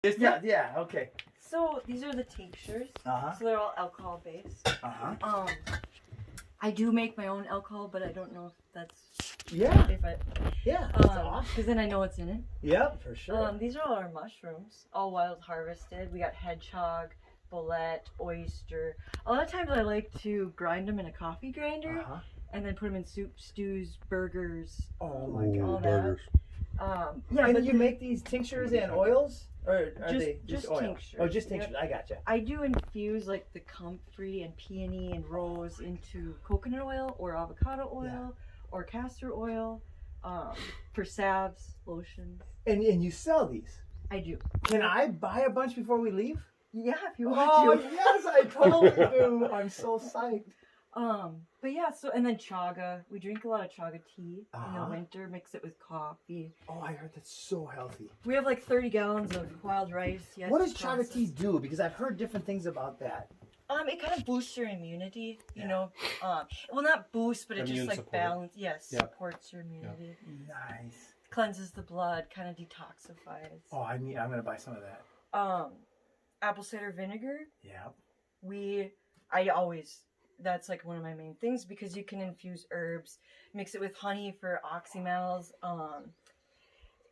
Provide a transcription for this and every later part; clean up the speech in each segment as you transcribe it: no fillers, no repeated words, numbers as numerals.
Yeah, okay. So these are the tinctures. Uh-huh. So they're all alcohol based. Uh-huh. I do make my own alcohol, but I don't know if that's Yeah. because awesome. then I know what's in it. Yep, for sure. These are all our mushrooms, all wild harvested. We got hedgehog, bullet, oyster. A lot of times I like to grind them in a coffee grinder and then put them in soup, stews, burgers. Oh my god. All burgers. that. And but you make these tinctures and oils? Or are they just oil? tinctures. Oh, just tinctures. Yep. I gotcha. I do infuse like the comfrey and peony and rose into coconut oil or avocado oil or castor oil for salves, lotions. And you sell these? I do. Can I buy a bunch before we leave? Yeah, if you want Oh, to. yes, I totally do. I'm so psyched. But yeah, so and then chaga. We drink a lot of chaga tea in the winter. Mix it with coffee. Oh, I heard that's so healthy. We have like 30 gallons of wild rice. Yes, what does chaga tea do? Because I've heard different things about that. It kind of boosts your immunity. You know, well, not boost, but it just like balance. Yes, supports your immunity. Nice. Cleanses the blood. Kind of detoxifies. Oh, I'm gonna buy some of that. Apple cider vinegar. Yeah. That's like one of my main things because you can infuse herbs, mix it with honey for oxymels,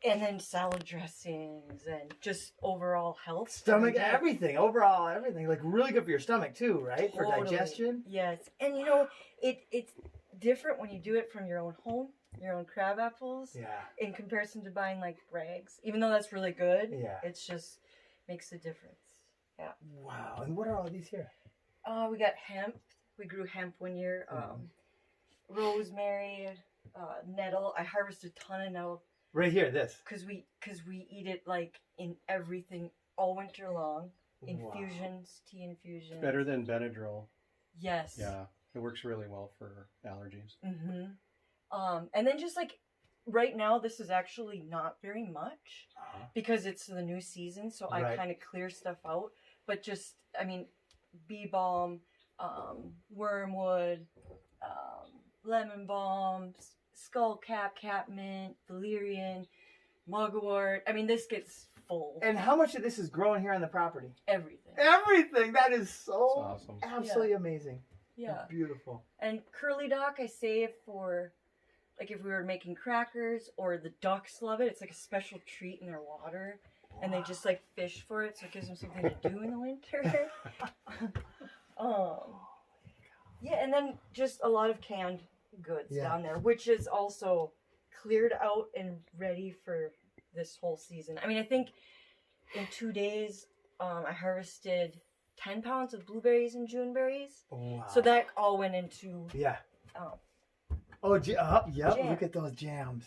and then salad dressings and just overall health. Stomach, overall everything. Like really good for your stomach too, right? Totally. For digestion. Yes, and you know it's different when you do it from your own home, your own crab apples. Yeah. In comparison to buying like Bragg's, even though that's really good. Yeah. It's just makes a difference. Yeah. Wow. And what are all these here? We got hemp. We grew hemp one year. Rosemary, nettle. I harvested a ton of nettle. Right here, this. Cause we eat it like in everything all winter long. Infusions, tea infusions. It's better than Benadryl. Yes. Yeah, it works really well for allergies. And then just like right now, this is actually not very much because it's the new season, so I kind of clear stuff out. But just, I mean, bee balm. Wormwood, lemon balm, skull cap, catmint, valerian, mugwort. I mean, this gets full. And how much of this is growing here on the property? Everything. Everything. That is so awesome. Absolutely amazing. Yeah. Beautiful. And curly dock, I save for, like, if we were making crackers or the ducks love it. It's like a special treat in their water, and they just like fish for it, so it gives them something to do in the winter. Yeah, and then just a lot of canned goods down there, which is also cleared out and ready for this whole season. I mean, I think in 2 days, I harvested 10 pounds of blueberries and Juneberries. Wow. So that all went into jam. Look at those jams.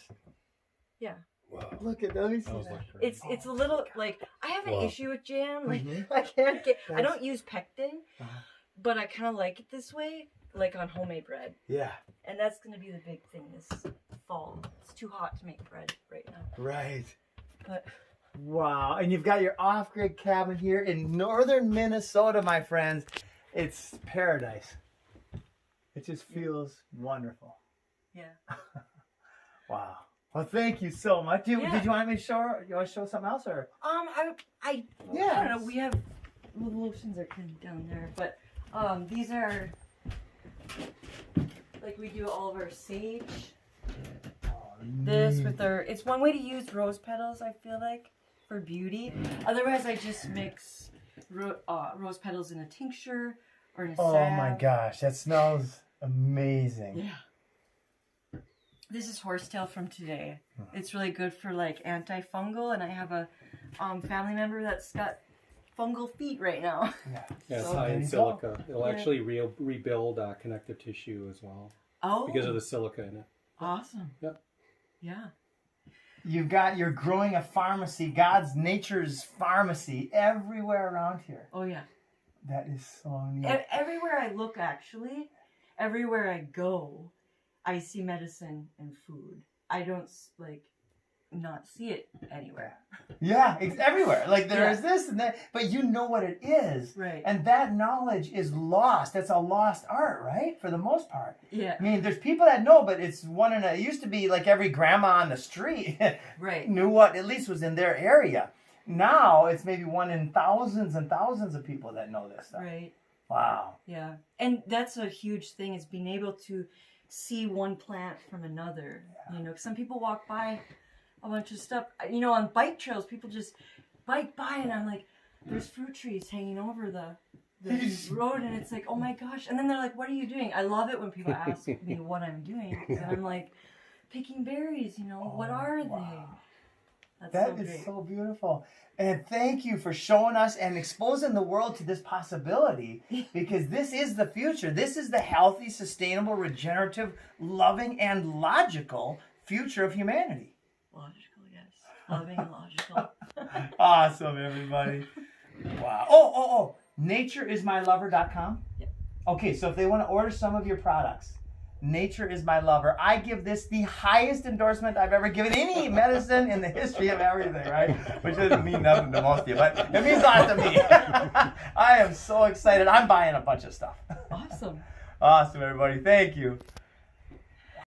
Yeah. Wow. Look at those. It's a little like I have an issue with jam. Like I don't use pectin. But I kind of like it this way, like on homemade bread. Yeah. And that's going to be the big thing this fall. It's too hot to make bread right now. Right. But wow. And you've got your off-grid cabin here in northern Minnesota, my friends. It's paradise. It just feels wonderful. Yeah. Wow. Well, thank you so much. Did you want me to show? You want to show something else, or? I don't know. We have the lotions are kind of down there, but these are like we do all of our sage. This with our, it's one way to use rose petals. I feel like for beauty. Otherwise, I just mix rose petals in a tincture or in a salve. Oh my gosh, that smells amazing. Yeah. This is horsetail from today. It's really good for like antifungal, and I have a family member that's got fungal feet right now. Yeah, it's high in silica. It'll actually rebuild connective tissue as well. Oh. Because of the silica in it. Awesome. Yep. Yeah. You're growing a pharmacy, God's nature's pharmacy, everywhere around here. Oh yeah. That is so neat. Everywhere I look, actually, everywhere I go, I see medicine and food. I don't not see it anywhere. Yeah, it's everywhere. Like there is this and that, but you know what it is. Right. And that knowledge is lost. It's a lost art, right? For the most part. Yeah. I mean, there's people that know, but it's it used to be like every grandma on the street right. knew what at least was in their area. now it's maybe one in thousands and thousands of people that know this stuff. Right. Wow. Yeah. And that's a huge thing, is being able to see one plant from another. Yeah. You know, 'cause some people walk by a bunch of stuff. You know, on bike trails, people just bike by, and I'm like, there's fruit trees hanging over the road, and it's like, oh my gosh. And then they're like, what are you doing? I love it when people ask me what I'm doing. And I'm like, picking berries, you know, what are they? That's That so is great. so beautiful. And thank you for showing us and exposing the world to this possibility, because this is the future. This is the healthy, sustainable, regenerative, loving, and logical future of humanity. Logical, yes. Loving and logical. Awesome, everybody. Wow. Oh. natureismylover.com. Yep. Okay, so if they want to order some of your products, Nature is my lover. I give this the highest endorsement I've ever given any medicine in the history of everything, right? Which doesn't mean nothing to most of you, but it means a lot to me. I am so excited. I'm buying a bunch of stuff. Awesome. Awesome, everybody. Thank you.